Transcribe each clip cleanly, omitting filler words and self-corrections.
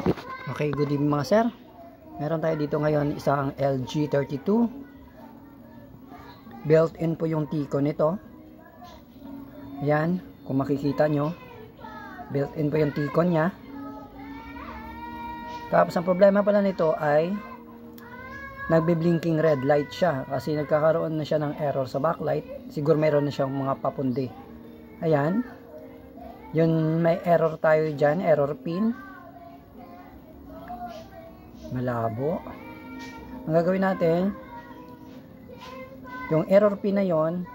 Okay, good evening mga sir. Meron tayo dito ngayon isang LG32. Built-in po yung T-con nito. Ayan, kung makikita nyo, built-in po yung T-con nya. Tapos ang problema pala nito ay nagbe-blinking red light siya kasi nagkakaroon na siya ng error sa backlight. Siguro mayroon na siyang mga papundi. Ayan, yun, may error tayo dyan, error pin. Malabo. Ang gagawin natin, yung error pin na yon,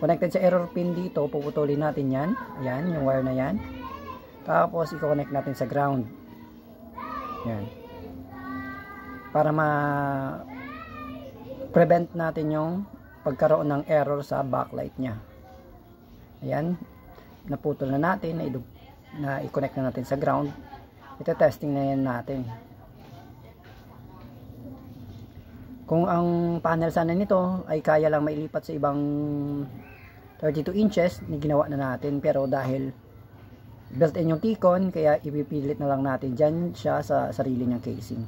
connected sa error pin dito, puputulin natin yan. Ayan, yung wire na yan. Tapos i-connect natin sa ground. Yan. Para ma-prevent natin yung pagkaroon ng error sa backlight nya. Ayan, naputol na natin, na i-connect na natin sa ground. Ito testing na yan natin. Kung ang panel sana nito ay kaya lang mailipat sa ibang 32 inches, ginawa na natin. Pero dahil built-in yung T-con, kaya ipipilit na lang natin dyan siya sa sarili niyang casing.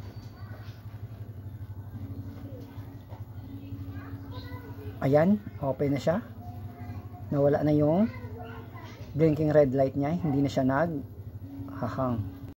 Ayan, open na siya. Nawala na yung blinking red light niya, hindi na siya naghahang.